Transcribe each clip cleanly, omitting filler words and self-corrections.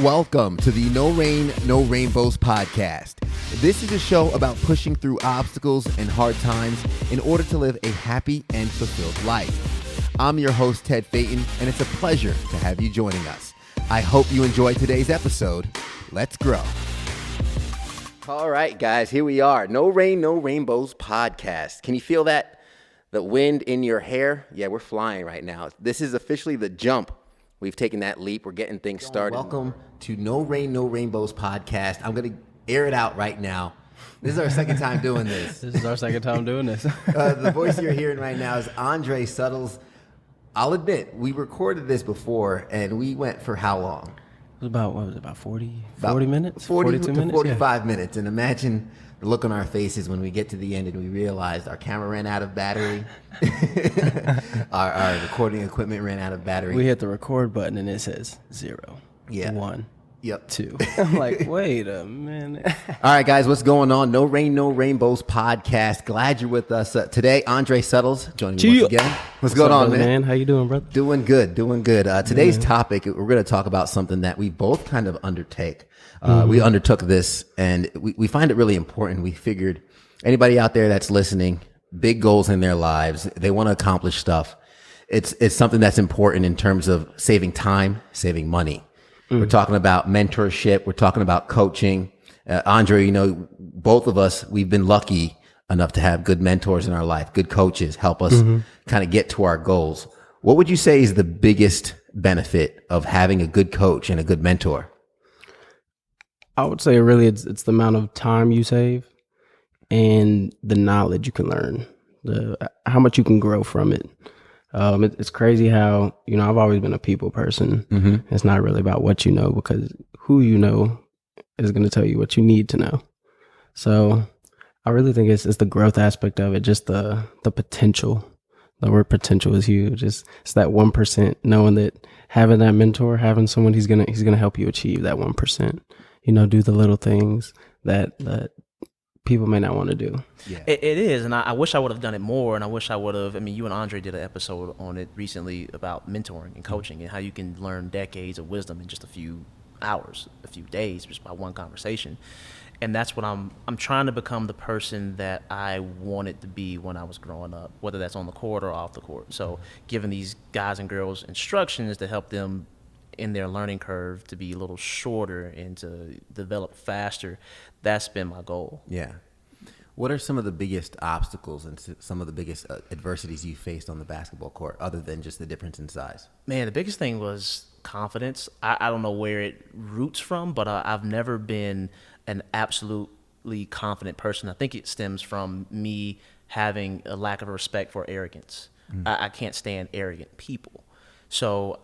Welcome to the No Rain, No Rainbows podcast. This is a show about pushing through obstacles and hard times in order to live a happy and fulfilled life. I'm your host, Ted Phaeton, and it's a pleasure to have you joining us. I hope you enjoyed today's episode. Let's grow. All right, guys, here we are. No Rain, No Rainbows podcast. Can you feel that? The wind in your hair? Yeah, we're flying right now. This is officially the jump. We've taken that leap. We're getting things started. Welcome to No Rain, No Rainbows podcast. I'm going to air it out right now. This is our second time doing this. This is our second time doing this. The voice you're hearing right now is Andrej Suttles. I'll admit, we recorded this before, and we went for how long? It was about 40 minutes? 42 minutes? 45 minutes. And imagine the look on our faces when we get to the end and we realized our camera ran out of battery. our recording equipment ran out of battery. We hit the record button and it says 0, 1, 2. I'm like, wait a minute. All right, guys, what's going on? No Rain, No Rainbows podcast. Glad you're with us today. Andrej Suttles joining me once again. What's going on, man? How you doing, brother? Doing good. Today's topic, we're going to talk about something that we both kind of undertake. We undertook this, and we find it really important. We figured anybody out there that's listening, big goals in their lives, they want to accomplish stuff. It's something that's important in terms of saving time, saving money. We're talking about mentorship. We're talking about coaching. Andrej, you know, both of us, we've been lucky enough to have good mentors in our life, good coaches help us kind of get to our goals. What would you say is the biggest benefit of having a good coach and a good mentor? I would say really it's the amount of time you save and the knowledge you can learn, how much you can grow from it. It's crazy how, you know, I've always been a people person. It's not really about what you know, because who you know is going to tell you what you need to know. So I really think it's the growth aspect of it, just the potential. The word potential is huge. It's that 1%, knowing that having that mentor, having someone he's gonna help you achieve that 1%. You know, do the little things that people may not want to do. Yeah. It is, and I wish I would have done it more, and I wish I would have. I mean, you and Andrej did an episode on it recently about mentoring and coaching and how you can learn decades of wisdom in just a few hours, a few days, just by one conversation. And that's what I'm trying to become, the person that I wanted to be when I was growing up, whether that's on the court or off the court. So giving these guys and girls instructions to help them in their learning curve to be a little shorter and to develop faster, that's been my goal. Yeah. What are some of the biggest obstacles and some of the biggest adversities you faced on the basketball court, other than just the difference in size? Man, the biggest thing was confidence. I don't know where it roots from, but I've never been an absolutely confident person. I think it stems from me having a lack of respect for arrogance. I can't stand arrogant people. So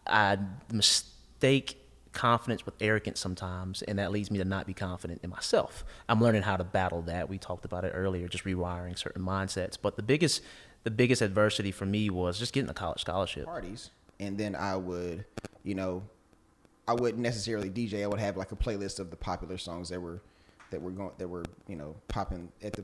I mistake confidence with arrogance sometimes, and that leads me to not be confident in myself. I'm learning how to battle that. We talked about it earlier, just rewiring certain mindsets. But the biggest adversity for me was just getting a college scholarship. Parties, and then I would, you know, I wouldn't necessarily DJ. I would have like a playlist of the popular songs that were you know, popping at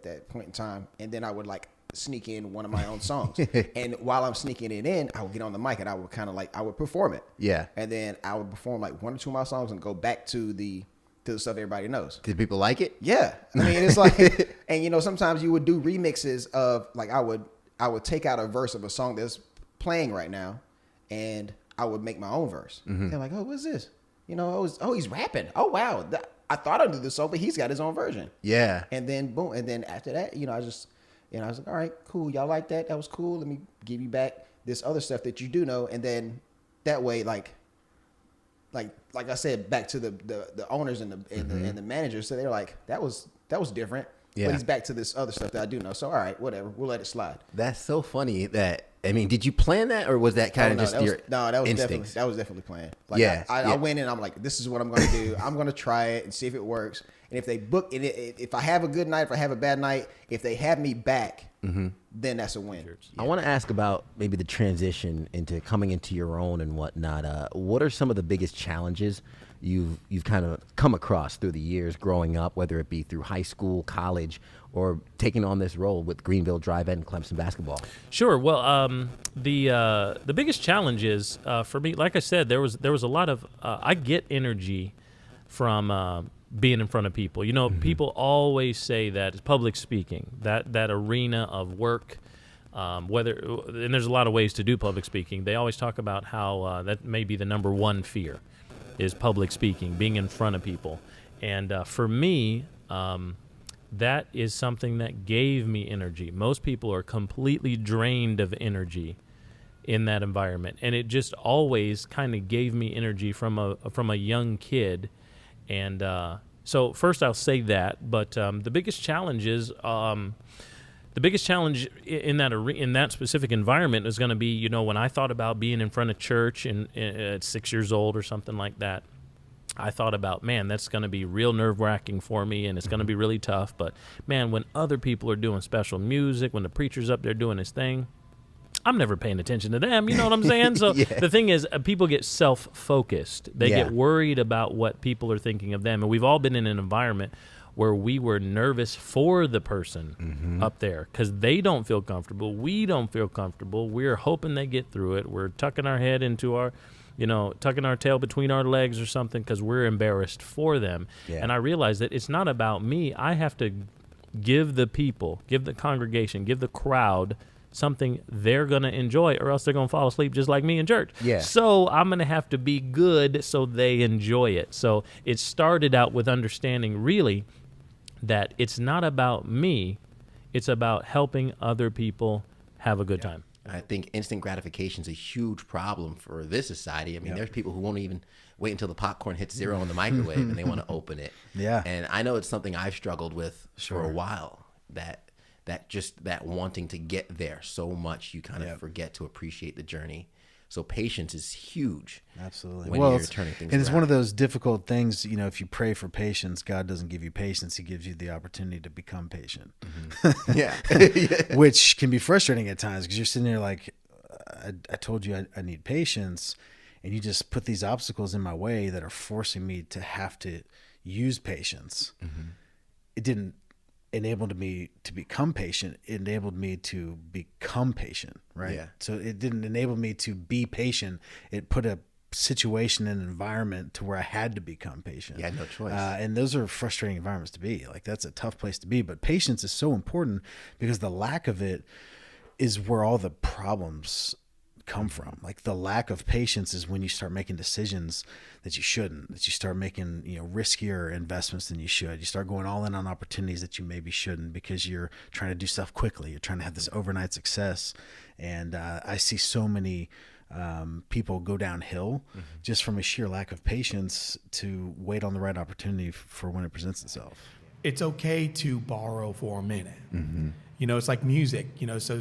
that point in time, and then I would like sneak in one of my own songs. And while I'm sneaking it in, I would get on the mic and I would kind of like, I would perform it. Yeah. And then I would perform like one or two of my songs and go back to the stuff everybody knows. Did people like it? Yeah. I mean, it's like, and you know, sometimes you would do remixes of like, I would take out a verse of a song that's playing right now and I would make my own verse. They're like, oh, what's this? You know, he's rapping. Oh, wow. I thought I knew this song, but he's got his own version. Yeah. And then boom. And then after that, you know, I was like, all right, cool. Y'all like that? That was cool. Let me give you back this other stuff that you do know. And then that way, like I said, back to the owners and the managers. So they're like, that was different. Yeah. But he's back to this other stuff that I do know. So all right, whatever. We'll let it slide. That's so funny that, I mean, did you plan that, or was that kind of just your instincts? That was definitely planned. Like, yeah, I went in, I'm like, this is what I'm going to do. I'm going to try it and see if it works. And if they book it, if I have a good night, if I have a bad night, if they have me back then that's a win. I want to ask about maybe the transition into coming into your own and whatnot. What are some of the biggest challenges you've kind of come across through the years growing up, whether it be through high school, college, or taking on this role with Greenville Drive and Clemson basketball? Sure. Well, the biggest challenge is for me, like I said, there was a lot of I get energy from being in front of people. You know, people always say that it's public speaking, that arena of work. And there's a lot of ways to do public speaking. They always talk about how that may be the number one fear is public speaking, being in front of people. And for me, that is something that gave me energy. Most people are completely drained of energy in that environment, and it just always kind of gave me energy from a young kid. And so first I'll say that, but the biggest challenge is the biggest challenge in that specific environment is going to be, you know, when I thought about being in front of church at 6 years old or something like that, I thought about, man, that's going to be real nerve-wracking for me, and it's going to be really tough. But, man, when other people are doing special music, when the preacher's up there doing his thing, I'm never paying attention to them. You know what I'm saying? So the thing is, people get self-focused. They get worried about what people are thinking of them. And we've all been in an environment where we were nervous for the person up there because they don't feel comfortable. We don't feel comfortable. We're hoping they get through it. We're tucking our head into our, tucking our tail between our legs or something because we're embarrassed for them. Yeah. And I realized that it's not about me. I have to give the people, give the congregation, give the crowd something they're going to enjoy, or else they're going to fall asleep just like me in church. Yeah. So I'm going to have to be good so they enjoy it. So it started out with understanding really that it's not about me, it's about helping other people have a good time. I think instant gratification is a huge problem for this society. I mean, there's people who won't even wait until the popcorn hits zero in the microwave and they want to open it. Yeah. And I know it's something I've struggled with for a while, that wanting to get there so much you kind of forget to appreciate the journey. So patience is huge. Absolutely. When you're turning things and it's around. one of those difficult things, if you pray for patience, God doesn't give you patience. He gives you the opportunity to become patient. Which can be frustrating at times because you're sitting there like, I told you I need patience, and you just put these obstacles in my way that are forcing me to have to use patience. It didn't enable me to become patient. It enabled me to become patient, right? Yeah. So it didn't enable me to be patient. It put a situation and environment to where I had to become patient. Yeah, no choice. And those are frustrating environments to be. Like, that's a tough place to be. But patience is so important because the lack of it is where all the problems come from. Like, the lack of patience is when you start making decisions that you shouldn't, that you start making, riskier investments than you should. You start going all in on opportunities that you maybe shouldn't because you're trying to do stuff quickly. You're trying to have this overnight success. And I see so many people go downhill just from a sheer lack of patience to wait on the right opportunity for when it presents itself. It's okay to borrow for a minute. It's like music, so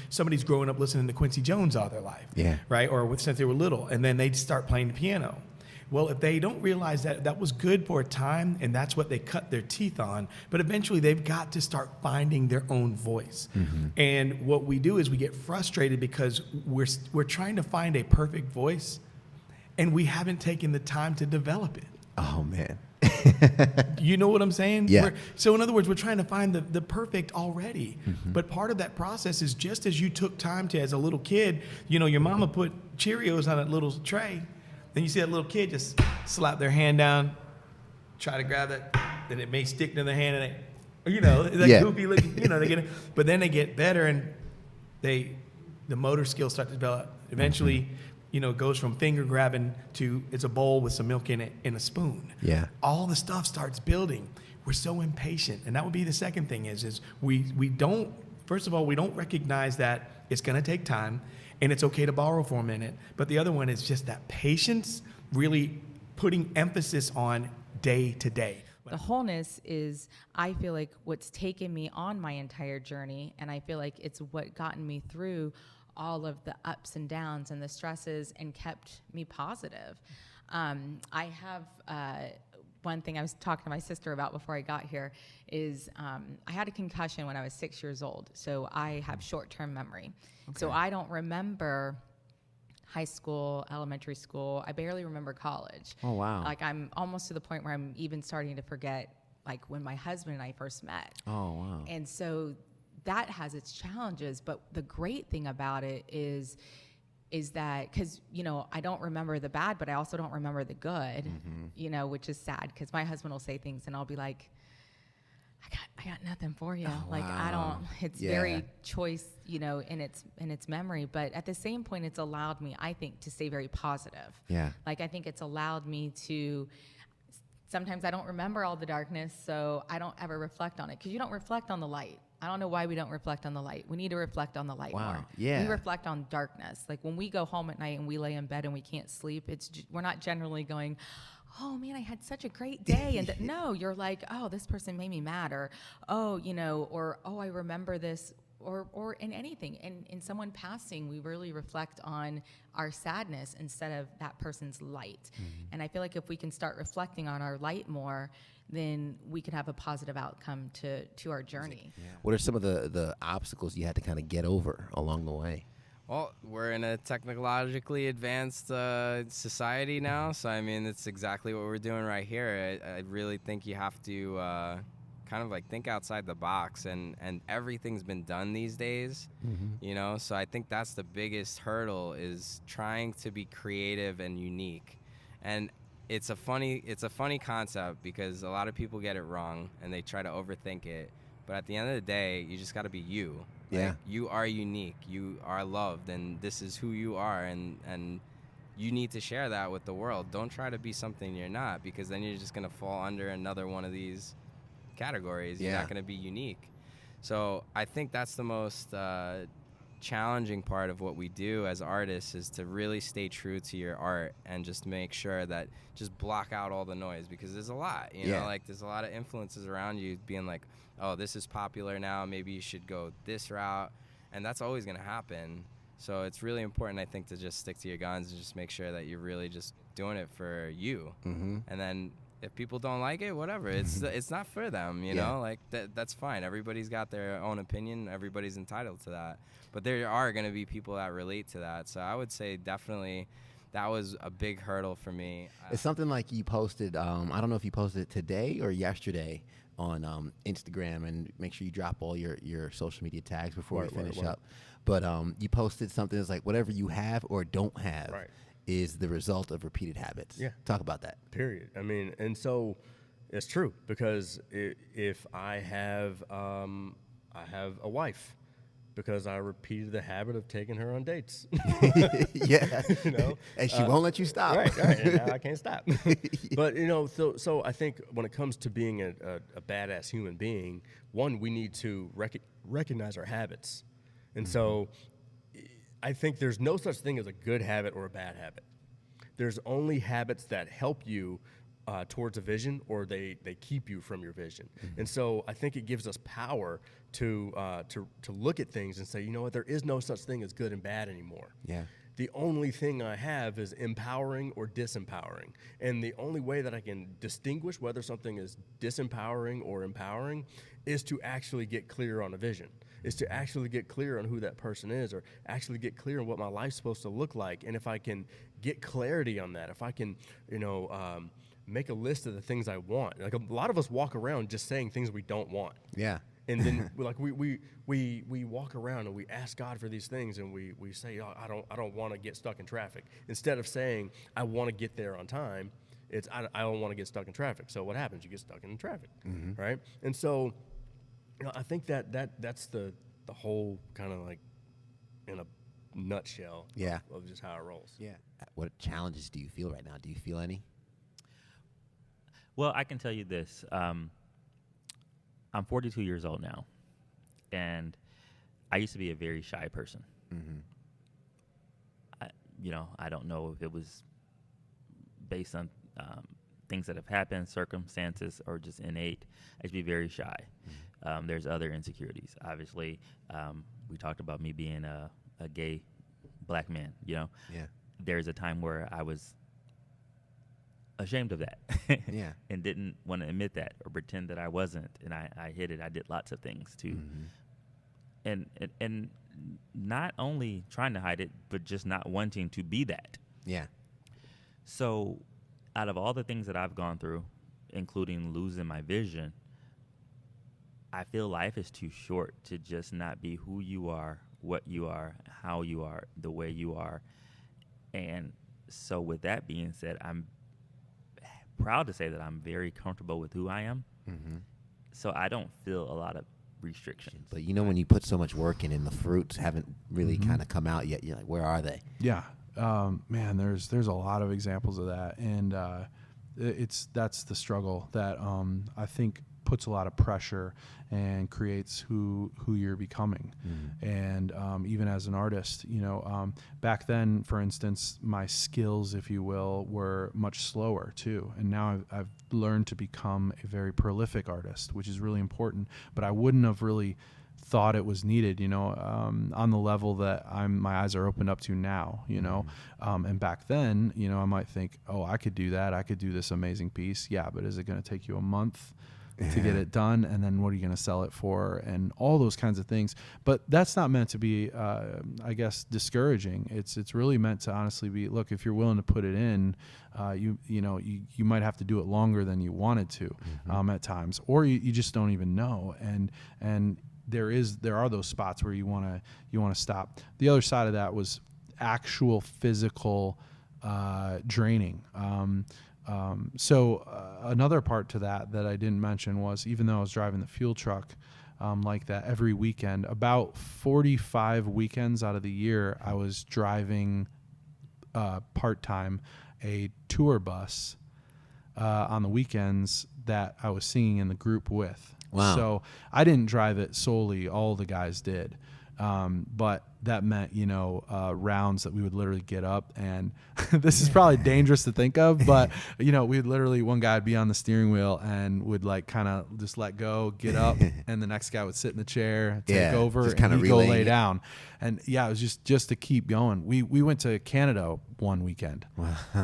somebody's growing up listening to Quincy Jones all their life, right? Or since they were little, and then they start playing the piano. Well, if they don't realize that was good for a time and that's what they cut their teeth on, but eventually they've got to start finding their own voice. And what we do is we get frustrated because we're trying to find a perfect voice and we haven't taken the time to develop it. Oh, man. You know what I'm saying? Yeah. So in other words, we're trying to find the perfect already. But part of that process is just as you took time to, as a little kid, your mama put Cheerios on a little tray. Then you see that little kid just slap their hand down, try to grab it, then it may stick to their hand and goofy looking, they get it. But then they get better and the motor skills start to develop. Eventually, it goes from finger grabbing to it's a bowl with some milk in it and a spoon. Yeah. All the stuff starts building. We're so impatient. And that would be the second thing is we don't, first of all, we don't recognize that it's going to take time and it's okay to borrow for a minute. But the other one is just that patience, really putting emphasis on day to day. The wholeness is, I feel like, what's taken me on my entire journey. And I feel like it's what gotten me through all of the ups and downs and the stresses and kept me positive. I have one thing I was talking to my sister about before I got here is I had a concussion when I was 6 years old. So I have short-term memory. Okay. So I don't remember high school, elementary school. I barely remember college. Oh, wow. Like I'm almost to the point where I'm even starting to forget like when my husband and I first met. Oh, wow. And so that has its challenges. But the great thing about it is that, because, you know, I don't remember the bad, but I also don't remember the good, you know, which is sad because my husband will say things and I'll be like, I got nothing for you. Oh, like, wow. I don't, it's very choice, you know, in its memory. But at the same point, it's allowed me, I think, to stay very positive. Yeah. Like, I think it's allowed me to, sometimes I don't remember all the darkness, so I don't ever reflect on it because you don't reflect on the light. I don't know why we don't reflect on the light. We need to reflect on the light more. Yeah. We reflect on darkness. Like when we go home at night and we lay in bed and we can't sleep, we're not generally going, oh man, I had such a great day. And no, you're like, oh, this person made me mad, or oh, you know, or oh, I remember this, or in anything. And in someone passing, we really reflect on our sadness instead of that person's light. And I feel like if we can start reflecting on our light more, then we could have a positive outcome to our journey. Yeah. What are some of the obstacles you had to kind of get over along the way? Well, we're in a technologically advanced society now, so I mean, it's exactly what we're doing right here. I really think you have to kind of like think outside the box, and everything's been done these days, you know, so I think that's the biggest hurdle, is trying to be creative and unique. And it's a funny concept because a lot of people get it wrong and they try to overthink it, but at the end of the day, you just got to be you. Yeah. Like, you are unique, you are loved, and this is who you are, and you need to share that with the world. Don't try to be something you're not, because then you're just going to fall under another one of these categories. You're not going to be unique. So I think that's the most challenging part of what we do as artists, is to really stay true to your art and just make sure that just block out all the noise, because there's a lot, you know, like there's a lot of influences around you being like, oh, this is popular now, maybe you should go this route, and that's always going to happen. So it's really important, I think, to just stick to your guns and just make sure that you're really just doing it for you. And then if people don't like it, whatever, it's not for them, you know, like that's fine. Everybody's got their own opinion, everybody's entitled to that, but there are going to be people that relate to that. So I would say definitely that was a big hurdle for me. It's something like you posted, I don't know if you posted it today or yesterday on Instagram, and make sure you drop all your social media tags before we finish up. But you posted something that's like, whatever you have or don't have is the result of repeated habits. Yeah. Talk about that. Period. I mean, and so it's true, because if I have a wife, because I repeated the habit of taking her on dates. Yeah. You know? And she won't let you stop. Right. And now I can't stop. But, you know, so I think when it comes to being a badass human being, one, we need to recognize our habits. And so I think there's no such thing as a good habit or a bad habit. There's only habits that help you towards a vision, or they keep you from your vision. And so I think it gives us power to look at things and say, you know what, there is no such thing as good and bad anymore. Yeah. The only thing I have is empowering or disempowering. And the only way that I can distinguish whether something is disempowering or empowering is to actually get clear on a vision, is to actually get clear on who that person is, or actually get clear on what my life's supposed to look like. And if I can get clarity on that, if I can, you know, make a list of the things I want. Like, a lot of us walk around just saying things we don't want. Yeah. And then we walk around and we ask God for these things, and we say, oh, I don't want to get stuck in traffic. Instead of saying, I want to get there on time, it's I don't want to get stuck in traffic. So what happens? You get stuck in traffic, right? And so, you know, I think that's the whole kind of, like, in a nutshell of just how it rolls. Yeah. What challenges do you feel right now? Do you feel any? Well, I can tell you this. I'm 42 years old now, and I used to be a very shy person. I don't know if it was based on things that have happened, circumstances, or just innate. I used to be very shy. There's other insecurities. Obviously, we talked about me being a gay black man, you know. Yeah. There's a time where I was ashamed of that. Yeah. And didn't want to admit that or pretend that I wasn't. And I hid it. I did lots of things too. And not only trying to hide it, but just not wanting to be that. Yeah. So out of all the things that I've gone through, including losing my vision, I feel life is too short to just not be who you are, what you are, how you are, the way you are. And so with that being said, I'm proud to say that I'm very comfortable with who I am. So I don't feel a lot of restrictions. But when you put so much work in and the fruits haven't really kind of come out yet, you're like, where are they? Yeah. Man, there's a lot of examples of that. And that's the struggle that I think puts a lot of pressure and creates who you're becoming. And even as an artist, back then, for instance, my skills, if you will, were much slower too. And now I've learned to become a very prolific artist, which is really important. But I wouldn't have really thought it was needed, on the level that my eyes are opened up to now, and back then, I might think, oh, I could do that. I could do this amazing piece. Yeah. But is it going to take you a month to get it done? And then what are you going to sell it for? And all those kinds of things. But that's not meant to be, I guess, discouraging. It's really meant to honestly be, look, if you're willing to put it in, you might have to do it longer than you wanted to, at times, or you just don't even know. And there are those spots where you want to stop. The other side of that was actual physical draining. So another part to that I didn't mention was, even though I was driving the fuel truck like that every weekend, about 45 weekends out of the year, I was driving part-time a tour bus on the weekends that I was singing in the group with. Wow. So I didn't drive it solely. All the guys did. But that meant, rounds that we would literally get up, and this is probably dangerous to think of, but we'd literally, one guy would be on the steering wheel and would like kind of just let go, get up, and the next guy would sit in the chair, take over, and he'd go lay down. And it was just to keep going. We went to Canada one weekend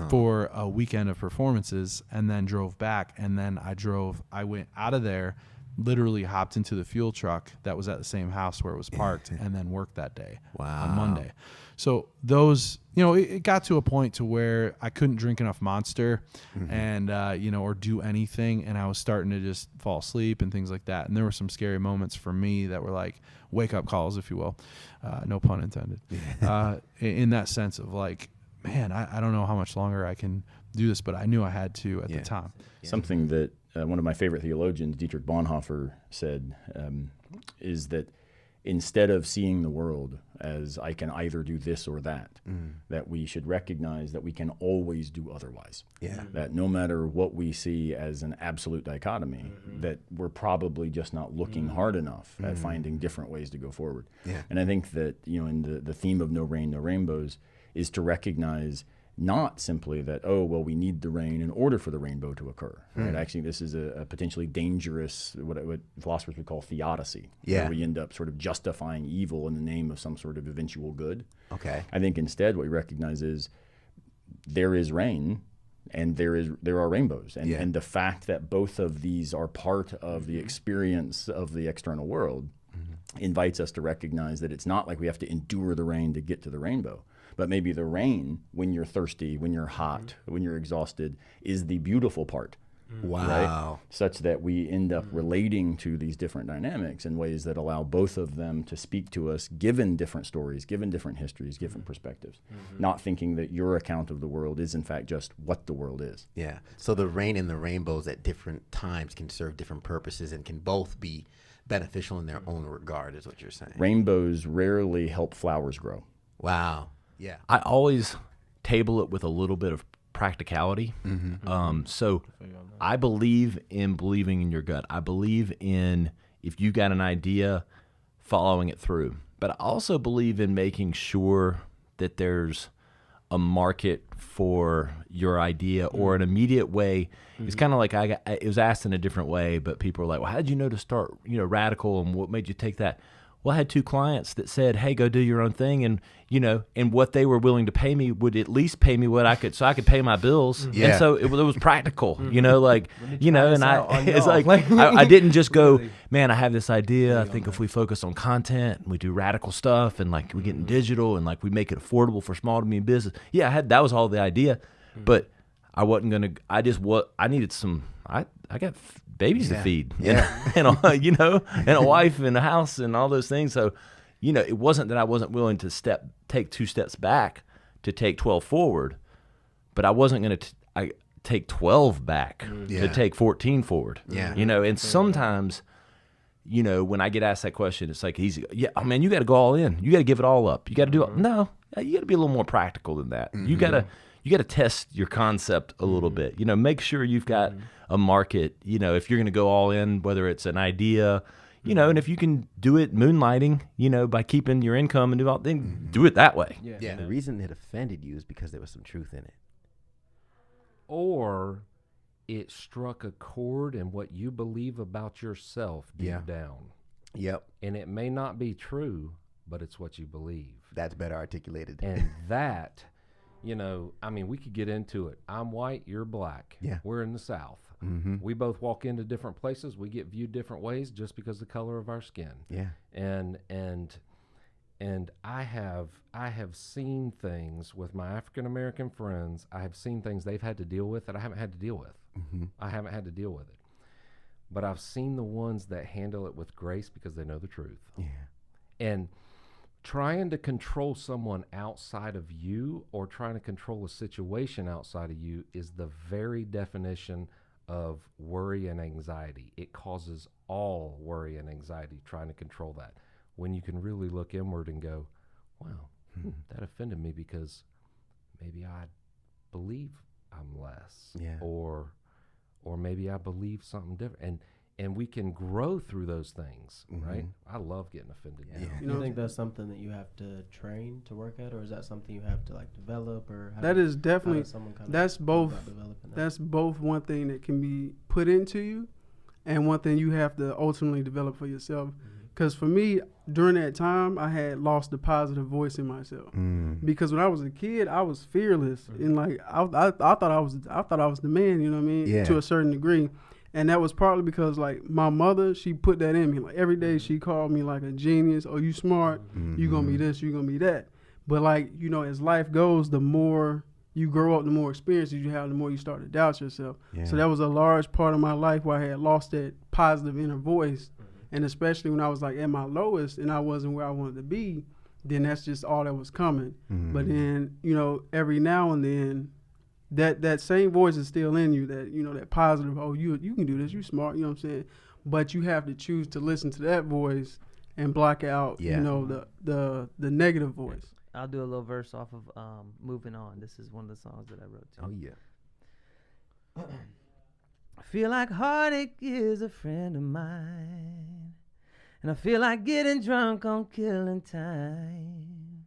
for a weekend of performances, and then drove back. And then I went out of there, literally hopped into the fuel truck that was at the same house where it was parked, and then worked that day on Monday. So those, it got to a point to where I couldn't drink enough Monster and, or do anything. And I was starting to just fall asleep and things like that. And there were some scary moments for me that were like wake up calls, if you will. No pun intended. In that sense of like, man, I don't know how much longer I can do this, but I knew I had to at the time. Something that one of my favorite theologians, Dietrich Bonhoeffer, said is that instead of seeing the world as I can either do this or that, that we should recognize that we can always do otherwise. Yeah. That no matter what we see as an absolute dichotomy, that we're probably just not looking hard enough at finding different ways to go forward. Yeah. And I think that, in the theme of No Rain, No Rainbows is to recognize not simply that, we need the rain in order for the rainbow to occur. Right? Actually, this is a potentially dangerous, what philosophers would call theodicy, where we end up sort of justifying evil in the name of some sort of eventual good. Okay. I think instead what we recognize is there is rain and there are rainbows. And the fact that both of these are part of the experience of the external world invites us to recognize that it's not like we have to endure the rain to get to the rainbow. But maybe the rain, when you're thirsty, when you're hot, when you're exhausted, is the beautiful part. Wow. Right? Such that we end up relating to these different dynamics in ways that allow both of them to speak to us, given different stories, given different histories, different perspectives. Not thinking that your account of the world is, in fact, just what the world is. Yeah. So the rain and the rainbows at different times can serve different purposes and can both be beneficial in their own regard, is what you're saying. Rainbows rarely help flowers grow. Wow. Yeah. I always table it with a little bit of practicality. So I believe in believing in your gut. I believe in, if you got an idea, following it through. But I also believe in making sure that there's a market for your idea or an immediate way. It's kind of like it was asked in a different way, but people are like, well, how did you know to start, Radical, and what made you take that? Well, I had 2 clients that said, "Hey, go do your own thing," and and what they were willing to pay me would at least pay me what I could, so I could pay my bills. Yeah. And so it was practical, and it's y'all. like I didn't just go, man, I have this idea. I think if we focus on content and we do radical stuff and like we get in digital and like we make it affordable for small to medium business. Yeah, that was all the idea, but I wasn't gonna. I needed some. I got babies to feed, and a wife and a house and all those things. So, it wasn't that I wasn't willing to take 2 steps back to take 12 forward, but I wasn't going to take 12 back to take 14 forward. Yeah. And sometimes, when I get asked that question, it's like easy. Yeah, man, you got to go all in. You got to give it all up. You got to do it. No, you got to be a little more practical than that. You got to test your concept a little bit. Make sure you've got a market. If you're going to go all in, whether it's an idea, and if you can do it moonlighting, by keeping your income and do all things, do it that way. Yeah. The reason it offended you is because there was some truth in it. Or it struck a chord in what you believe about yourself deep down. Yep. And it may not be true, but it's what you believe. That's better articulated. And that, we could get into it. I'm white, you're black. Yeah. We're in the South. We both walk into different places. We get viewed different ways just because of the color of our skin. Yeah. And I have seen things with my African American friends. I have seen things they've had to deal with that I haven't had to deal with. I haven't had to deal with it. But I've seen the ones that handle it with grace because they know the truth. Yeah. And trying to control someone outside of you or trying to control a situation outside of you is the very definition of worry and anxiety. It causes all worry and anxiety trying to control that. When you can really look inward and go, wow, that offended me because maybe I believe I'm less. Yeah. Or maybe I believe something different. And we can grow through those things, right? I love getting offended. Yeah. You think that's something that you have to train to work at, or is that something you have to develop, or that is definitely that's both one thing that can be put into you, and one thing you have to ultimately develop for yourself. Because for me, during that time, I had lost the positive voice in myself. Because when I was a kid, I was fearless, and I thought I was the man. You know what I mean? Yeah. To a certain degree. And that was partly because, my mother, she put that in me. Every day she called me like a genius. Oh, you smart. You going to be this, you going to be that. But, as life goes, the more you grow up, the more experiences you have, the more you start to doubt yourself. Yeah. So that was a large part of my life where I had lost that positive inner voice. And especially when I was, at my lowest and I wasn't where I wanted to be, then that's just all that was coming. But then, every now and then, that same voice is still in you, that positive, oh, you can do this, you smart, you know what I'm saying? But you have to choose to listen to that voice and block out, the negative voice. I'll do a little verse off of Moving On. This is one of the songs that I wrote too. Oh, yeah. I feel like heartache is a friend of mine, and I feel like getting drunk on killing time.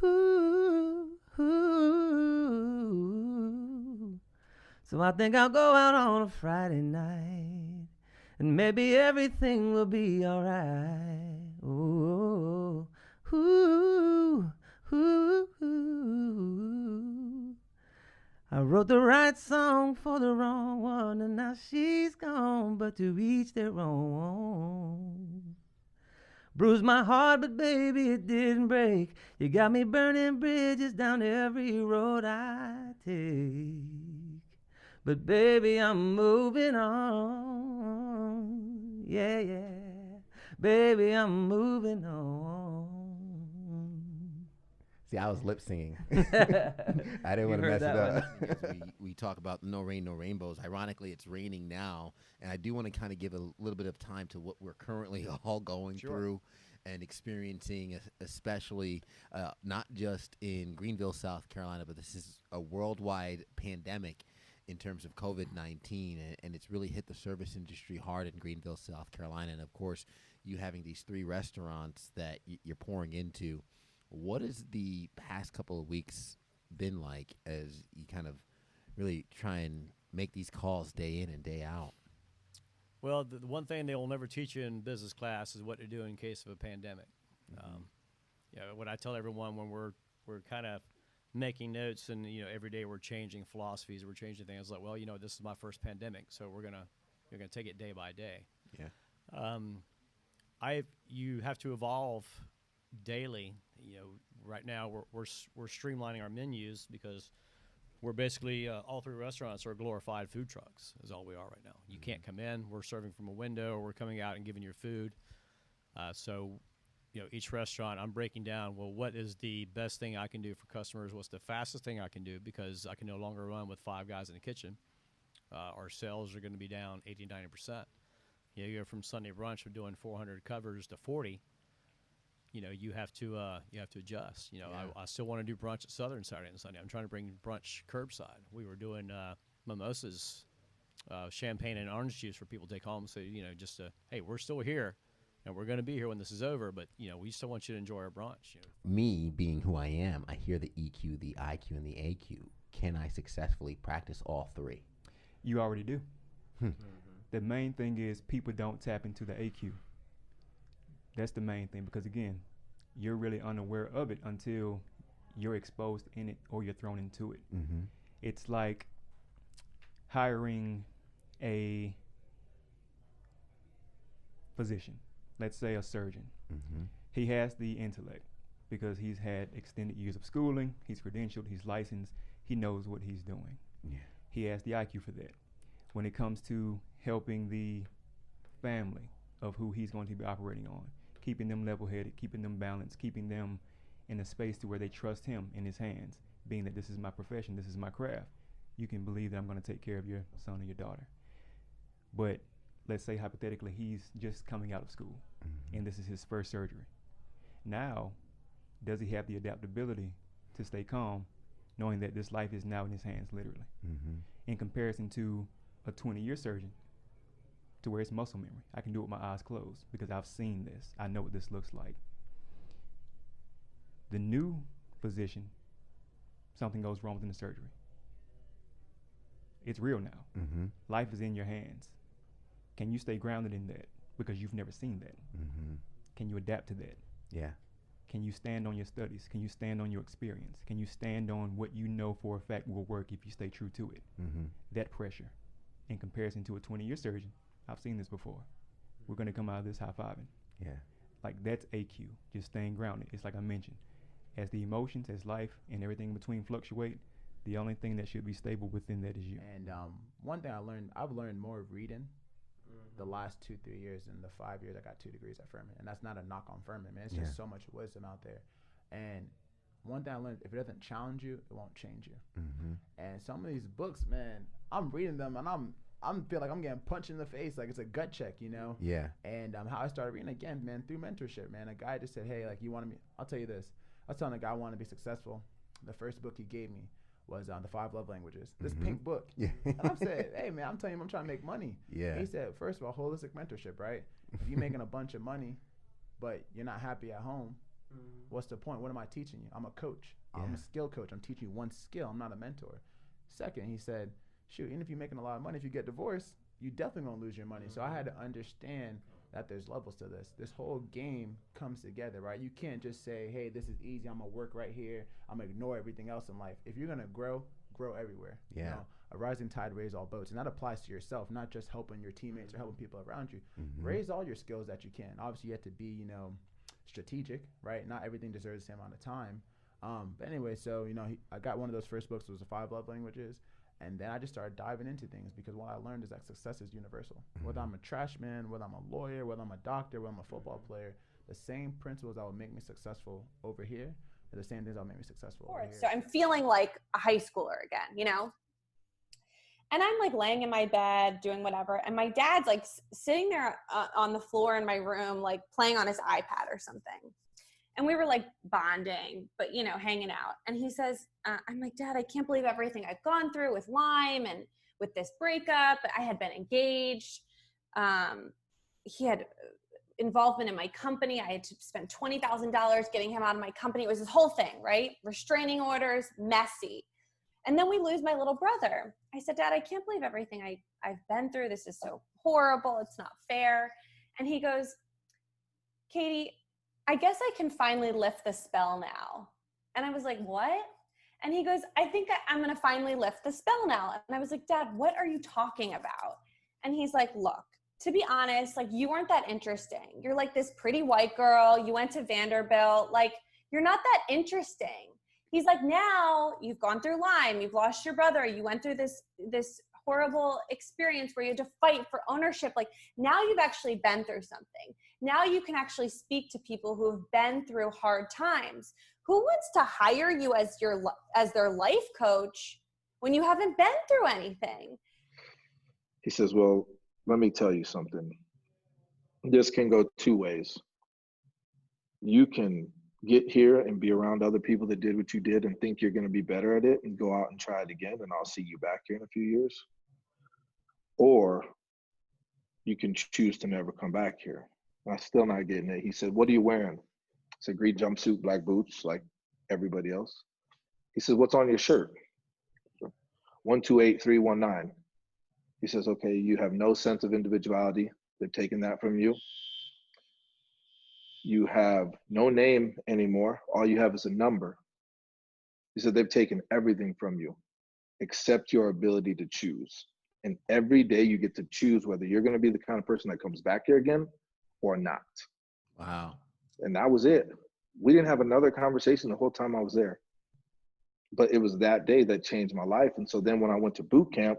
Ooh, ooh. So I think I'll go out on a Friday night, and maybe everything will be alright. Ooh, ooh, ooh, ooh. I wrote the right song for the wrong one, and now she's gone, but to each their own. Bruised my heart, but baby, it didn't break. You got me burning bridges down every road I take. But baby, I'm moving on. Yeah, yeah. Baby, I'm moving on. See, I was lip singing. I didn't want to mess it up. we talk about no rain, no rainbows. Ironically, it's raining now, and I do want to kind of give a little bit of time to what we're currently all going through and experiencing, especially not just in Greenville, South Carolina, but this is a worldwide pandemic in terms of COVID-19, and it's really hit the service industry hard in Greenville, South Carolina. And of course, you having these 3 restaurants that you're pouring into. What has the past couple of weeks been like as you kind of really try and make these calls day in and day out? Well, the one thing they will never teach you in business class is what to do in case of a pandemic. What I tell everyone when we're kind of making notes and, every day we're changing philosophies, we're changing things like, well, this is my first pandemic, so you're gonna take it day by day. Yeah. You have to evolve daily. Right now we're streamlining our menus because we're basically all three restaurants are glorified food trucks is all we are right now. You can't come in. We're serving from a window, or we're coming out and giving you food. So each restaurant I'm breaking down, well, what is the best thing I can do for customers? What's the fastest thing I can do? Because I can no longer run with 5 guys in the kitchen. Our sales are going to be down 80, 90%. You go from Sunday brunch of doing 400 covers to 40. You have to adjust. I still want to do brunch at Southern Saturday and Sunday. I'm trying to bring brunch curbside. We were doing mimosas, champagne and orange juice for people to take home. So just hey, we're still here, and we're going to be here when this is over. But we still want you to enjoy our brunch. Me being who I am, I hear the EQ, the IQ, and the AQ. Can I successfully practice all three? You already do. The main thing is people don't tap into the AQ. That's the main thing, because again, you're really unaware of it until you're exposed in it or you're thrown into it. It's like hiring a physician, let's say a surgeon. He has the intellect because he's had extended years of schooling, he's credentialed, he's licensed, he knows what he's doing. He has the IQ for that. When it comes to helping the family of who he's going to be operating on, keeping them level-headed, keeping them balanced, keeping them in a space to where they trust him in his hands, being that this is my profession, this is my craft, you can believe that I'm going to take care of your son or your daughter. But let's say hypothetically he's just coming out of school and this is his first surgery. Now, does he have the adaptability to stay calm, knowing that this life is now in his hands, literally, in comparison to a 20-year surgeon, to where it's muscle memory. I can do it with my eyes closed because I've seen this. I know what this looks like. The new physician, something goes wrong within the surgery. It's real now. Life is in your hands. Can you stay grounded in that? Because you've never seen that. Can you adapt to that? Yeah. Can you stand on your studies? Can you stand on your experience? Can you stand on what you know for a fact will work if you stay true to it? That pressure, in comparison to a 20-year surgeon, I've seen this before. We're going to come out of this high-fiving. Yeah. Like, that's AQ, just staying grounded. It's like I mentioned, as the emotions, as life, and everything in between fluctuate, the only thing that should be stable within that is you. And one thing I've learned more of reading the last 2-3 years than the 5 years I got 2 degrees at Furman. And that's not a knock on Furman, man. It's just so much wisdom out there. And one thing I learned, if it doesn't challenge you, it won't change you. And some of these books, man, I'm reading them and I'm feel like I'm getting punched in the face, like it's a gut check, Yeah. And how I started reading again, man, through mentorship, man. A guy just said, hey, like, you want to be, I'll tell you this. I was telling a guy I want to be successful. The first book he gave me was The 5 Love Languages. This pink book. Yeah. And I said, hey, man, I'm telling you, I'm trying to make money. Yeah. And he said, first of all, holistic mentorship, right? If you're making a bunch of money, but you're not happy at home, what's the point? What am I teaching you? I'm a coach. I'm a skill coach. I'm teaching you one skill. I'm not a mentor. Second, he said, shoot, even if you're making a lot of money, if you get divorced, you definitely gonna lose your money. So I had to understand that there's levels to this. This whole game comes together, right? You can't just say, hey, this is easy. I'm gonna work right here. I'm gonna ignore everything else in life. If you're gonna grow everywhere. Yeah. A rising tide raises all boats. And that applies to yourself, not just helping your teammates or helping people around you. Raise all your skills that you can. Obviously, you have to be, strategic, right? Not everything deserves the same amount of time. But anyway, so, I got one of those first books, was The 5 Love Languages. And then I just started diving into things because what I learned is that success is universal. Whether I'm a trash man, whether I'm a lawyer, whether I'm a doctor, whether I'm a football player, the same principles that will make me successful over here are the same things that will make me successful over here. So I'm feeling like a high schooler again, And I'm like laying in my bed doing whatever. And my dad's like sitting there on the floor in my room, like playing on his iPad or something. And we were like bonding, but hanging out. And he says, I'm like, Dad, I can't believe everything I've gone through with Lyme and with this breakup. I had been engaged. He had involvement in my company. I had to spend $20,000 getting him out of my company. It was this whole thing, right? Restraining orders, messy. And then we lose my little brother. I said, Dad, I can't believe everything I've been through. This is so horrible. It's not fair. And he goes, Katie, I guess I can finally lift the spell now. And I was like, what? And he goes, I think I'm going to finally lift the spell now. And I was like, Dad, what are you talking about? And he's like, look, to be honest, like, you weren't that interesting. You're like this pretty white girl. You went to Vanderbilt. Like, you're not that interesting. He's like, now you've gone through Lyme. You've lost your brother. You went through this horrible experience where you had to fight for ownership. Like, now you've actually been through something. Now you can actually speak to people who have been through hard times. Who wants to hire you as their life coach when you haven't been through anything? He says, well, let me tell you something. This can go two ways. You can get here and be around other people that did what you did and think you're going to be better at it and go out and try it again, and I'll see you back here in a few years. Or you can choose to never come back here. I'm still not getting it. He said, what are you wearing? I said, green jumpsuit, black boots, like everybody else. He said, what's on your shirt? 128319. He says, okay, you have no sense of individuality. They've taken that from you. You have no name anymore. All you have is a number. He said, they've taken everything from you except your ability to choose. And every day you get to choose whether you're going to be the kind of person that comes back here again or not. Wow. And that was it. We didn't have another conversation the whole time I was there. But it was that day that changed my life. And so then when I went to boot camp,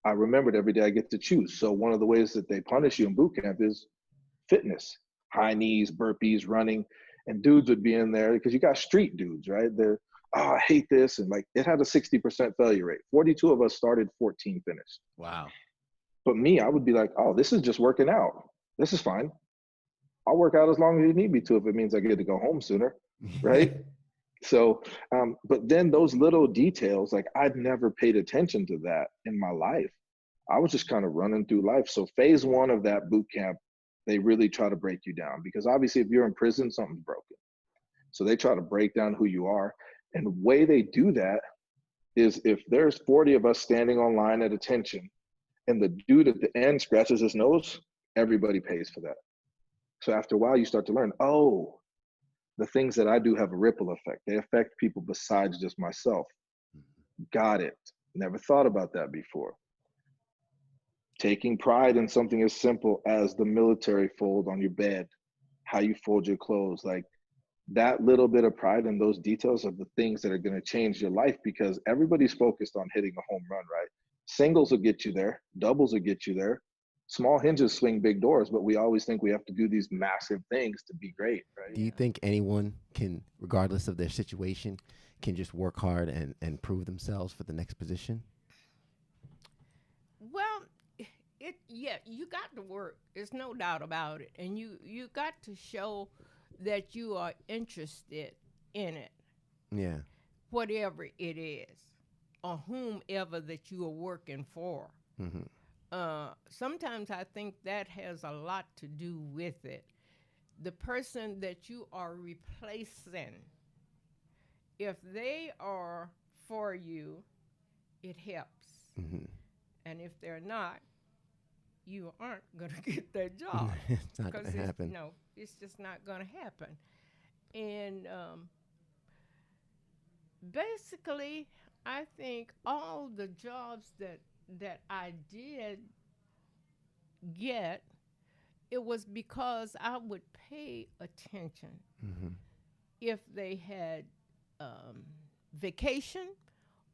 I remembered every day I get to choose. So one of the ways that they punish you in boot camp is fitness, high knees, burpees, running. And dudes would be in there because you got street dudes, right? They're, oh, I hate this. And like, it had a 60% failure rate. 42 of us started, 14 finished. Wow. But me, I would be like, oh, this is just working out. This is fine. I'll work out as long as you need me to if it means I get to go home sooner, right? So, but then those little details, like I'd never paid attention to that in my life. I was just kind of running through life. So phase one of that boot camp, they really try to break you down because obviously if you're in prison, something's broken. So they try to break down who you are. And the way they do that is if there's 40 of us standing on line at attention and the dude at the end scratches his nose, everybody pays for that. So after a while, you start to learn, oh, the things that I do have a ripple effect. They affect people besides just myself. Got it. Never thought about that before. Taking pride in something as simple as the military fold on your bed, how you fold your clothes, like that little bit of pride in those details are the things that are going to change your life because everybody's focused on hitting a home run, right? Singles will get you there. Doubles will get you there. Small hinges swing big doors, but we always think we have to do these massive things to be great, right? Do you think anyone can, regardless of their situation, can just work hard and prove themselves for the next position? Well, you got to work. There's no doubt about it. And you got to show that you are interested in it. Yeah. Whatever it is, or whomever that you are working for. Mm-hmm. Sometimes I think that has a lot to do with it. The person that you are replacing, if they are for you, it helps. Mm-hmm. And if they're not, you aren't going to get that job. It's not going to happen. No, it's just not going to happen. And basically, I think all the jobs that I did get, it was because I would pay attention. Mm-hmm. If they had vacation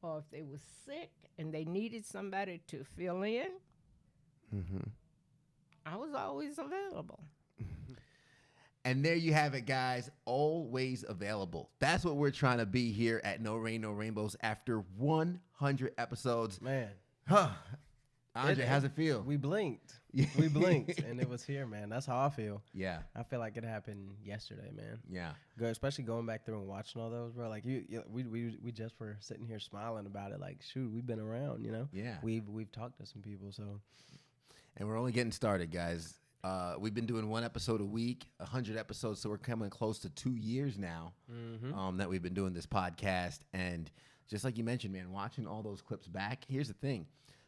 or if they were sick and they needed somebody to fill in, mm-hmm. I was always available. And there you have it, guys. Always available. That's what we're trying to be here at No Rain, No Rainbows after 100 episodes. Man. Huh. Andrej, how's it feel? We blinked. We blinked, and it was here, man. That's how I feel. Yeah. I feel like it happened yesterday, man. Yeah. Good, especially going back through and watching all those, bro. Like we just were sitting here smiling about it. Like, shoot, we've been around, you know. Yeah. We've talked to some people, so. And we're only getting started, guys. We've been doing one episode a week, 100 episodes, so we're coming close to 2 years now that we've been doing this podcast. And just like you mentioned, man, watching all those clips back, here's the thing.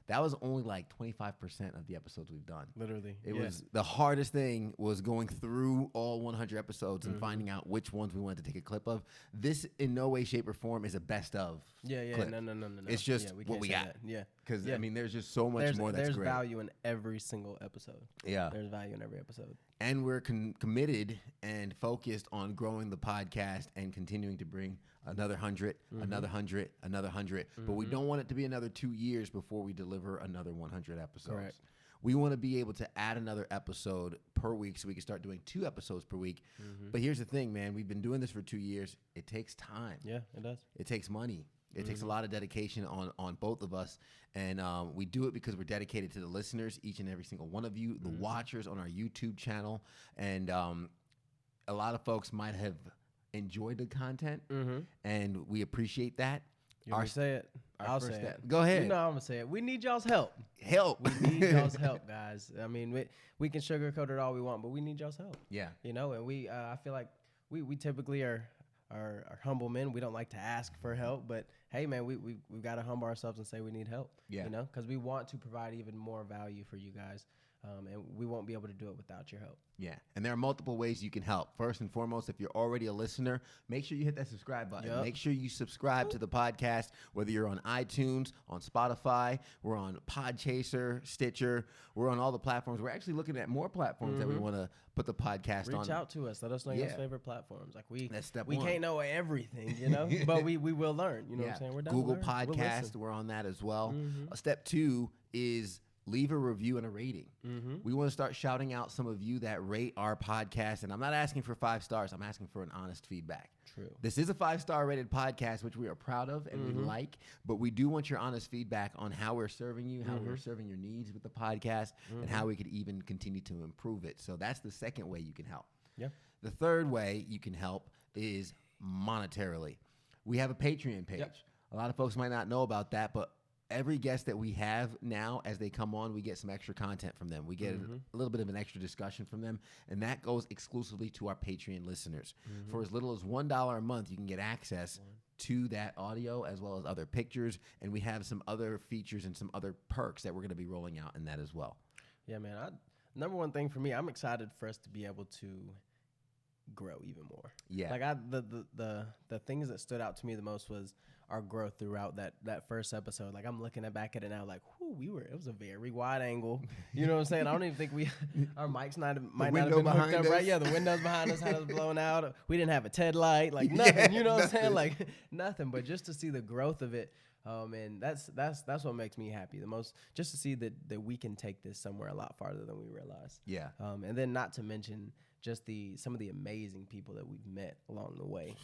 that was only like 25% of the episodes we've done. Literally. It was the hardest thing was going through all 100 episodes and finding out which ones we wanted to take a clip of. This in no way, shape, or form is a best of clip. No. It's just what we got. That. Yeah. Because, I mean, there's just so much more that's great. There's value in every single episode. Yeah. There's value in every episode. And we're committed and focused on growing the podcast and continuing to bring another 100, another 100, another 100. But we don't want it to be another 2 years before we deliver another 100 episodes. Correct. We want to be able to add another episode per week so we can start doing 2 episodes per week. But here's the thing, man. We've been doing this for 2 years. It takes time. Yeah, it does. It takes money. It takes a lot of dedication on both of us. And we do it because we're dedicated to the listeners, each and every single one of you, the watchers on our YouTube channel. And a lot of folks might have enjoyed the content, and we appreciate that. You want me to say it? I'll say it. Go ahead. You know I'm going to say it. We need y'all's help. We need y'all's help, guys. I mean, we can sugarcoat it all we want, but we need y'all's help. Yeah. You know, and I feel like we typically are humble men. We don't like to ask for help, but hey, man, we've got to humble ourselves and say we need help. Yeah. You know, because we want to provide even more value for you guys, and we won't be able to do it without your help. Yeah, and there are multiple ways you can help. First and foremost, if you're already a listener, make sure you hit that subscribe button. Yep. Make sure you subscribe to the podcast, whether you're on iTunes, on Spotify, we're on Podchaser, Stitcher, we're on all the platforms. We're actually looking at more platforms that we want to put the podcast on. Reach out to us. Let us know your favorite platforms. Like That's step we one. can't know everything, you know, but we will learn. You know what I'm saying? We're down Google to learn. Podcast, we're on that as well. Step 2 is leave a review and a rating. We want to start shouting out some of you that rate our podcast. And I'm not asking for 5 stars. I'm asking for an honest feedback. True. This is a 5-star rated podcast, which we are proud of and we like. But we do want your honest feedback on how we're serving you, how we're serving your needs with the podcast, and how we could even continue to improve it. So that's the second way you can help. Yeah. The third way you can help is monetarily. We have a Patreon page. Yep. A lot of folks might not know about that, but every guest that we have now, as they come on, we get some extra content from them. We get a little bit of an extra discussion from them, and that goes exclusively to our Patreon listeners. For as little as $1 a month, you can get access to that audio as well as other pictures, and we have some other features and some other perks that we're going to be rolling out in that as well. Yeah, man. Number one thing for me, I'm excited for us to be able to grow even more. Yeah. Like the things that stood out to me the most was our growth throughout that first episode. Like I'm looking back at it now, like, it was a very wide angle. You know what I'm saying? I don't even think our mics might not have been hooked up right. Yeah, the windows behind us had us blown out. We didn't have a TED light, like nothing. Yeah, you know what I'm saying? Like nothing. But just to see the growth of it, and that's what makes me happy the most. Just to see that we can take this somewhere a lot farther than we realize. Yeah. And then not to mention just some of the amazing people that we've met along the way.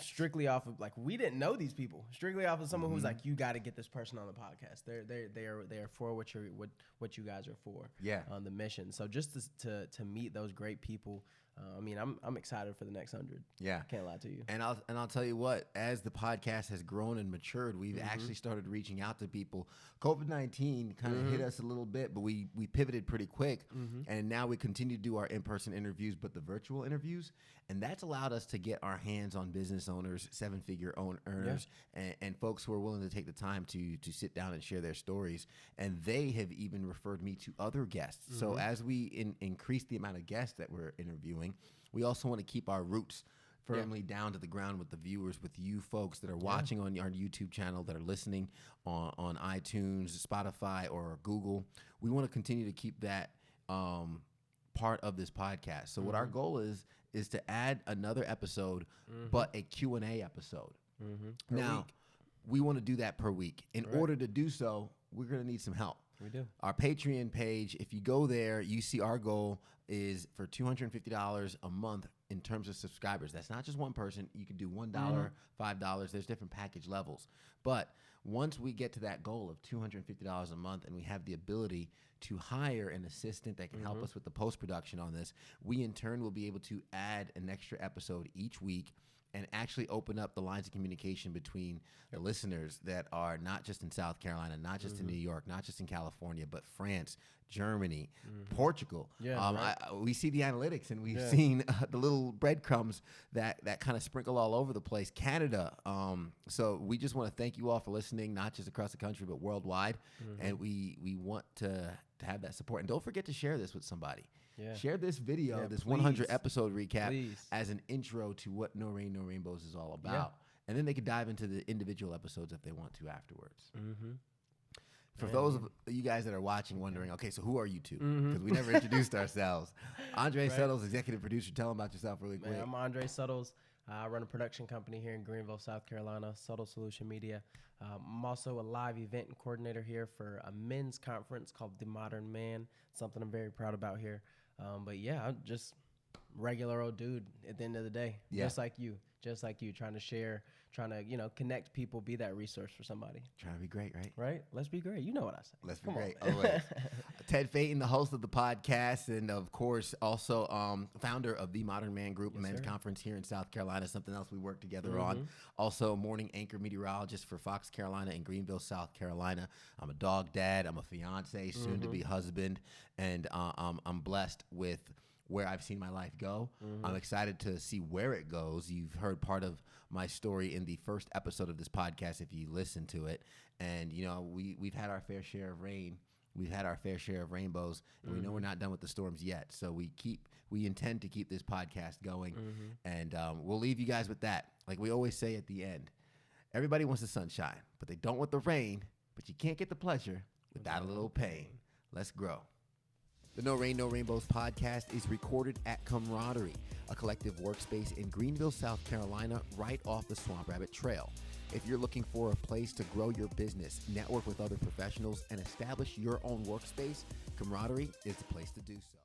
Strictly off of, like, we didn't know these people. Strictly off of someone who's like, you got to get this person on the podcast. They are for what you guys are for. Yeah. On the mission. So just to meet those great people. I mean, I'm excited for the next 100. Yeah, can't lie to you. And I'll tell you what, as the podcast has grown and matured, we've actually started reaching out to people. COVID-19 kind of hit us a little bit, but we pivoted pretty quick, and now we continue to do our in-person interviews, but the virtual interviews, and that's allowed us to get our hands on business owners, 7-figure earners, and folks who are willing to take the time to sit down and share their stories. And they have even referred me to other guests. So as we increase the amount of guests that we're interviewing, we also want to keep our roots firmly down to the ground with the viewers, with you folks that are watching on our YouTube channel, that are listening on iTunes, Spotify, or Google. We want to continue to keep that part of this podcast. So what our goal is to add another episode, but a Q&A episode. Now, we want to do that per week. In order to do so, we're going to need some help. We do. Our Patreon page, if you go there, you see our goal is for $250 a month in terms of subscribers. That's not just one person. You can do $1, $5. There's different package levels. But once we get to that goal of $250 a month and we have the ability to hire an assistant that can help us with the post-production on this, we in turn will be able to add an extra episode each week and actually open up the lines of communication between their listeners that are not just in South Carolina, not just in New York, not just in California, but France, Germany, Portugal. We see the analytics, and we've seen the little breadcrumbs that kind of sprinkle all over the place. Canada. So we just want to thank you all for listening, not just across the country, but worldwide. And we want to have that support. And don't forget to share this with somebody. Share this video, this 100 episode recap as an intro to what No Rain, No Rainbows is all about. And then they could dive into the individual episodes if they want to afterwards. For those of you guys that are watching wondering, okay, so who are you two? Because we never introduced ourselves. Andrej Suttles, executive producer. Tell them about yourself really quick. I'm Andrej Suttles. I run a production company here in Greenville, South Carolina, Subtle Solution Media. I'm also a live event coordinator here for a men's conference called The Modern Man, something I'm very proud about here. But yeah, I'm just regular old dude at the end of the day, just like you, trying to share, trying to, connect people, be that resource for somebody. Trying to be great, right? Right? Let's be great. You know what I say. Let's be great. Always. Ted Phaeton, the host of the podcast, and of course, also founder of the Modern Man Group, men's conference here in South Carolina, something else we work together on. Also, morning anchor meteorologist for Fox Carolina in Greenville, South Carolina. I'm a dog dad. I'm a fiance, soon to be husband, and I'm blessed with where I've seen my life go. I'm excited to see where it goes. You've heard part of my story in the first episode of this podcast if you listen to it. And, we've had our fair share of rain. We've had our fair share of rainbows. And we know we're not done with the storms yet. So we intend to keep this podcast going. And we'll leave you guys with that. Like we always say at the end, everybody wants the sunshine, but they don't want the rain. But you can't get the pleasure without a little pain. Let's grow. The No Rain, No Rainbows podcast is recorded at Camaraderie, a collective workspace in Greenville, South Carolina, right off the Swamp Rabbit Trail. If you're looking for a place to grow your business, network with other professionals, and establish your own workspace, Camaraderie is the place to do so.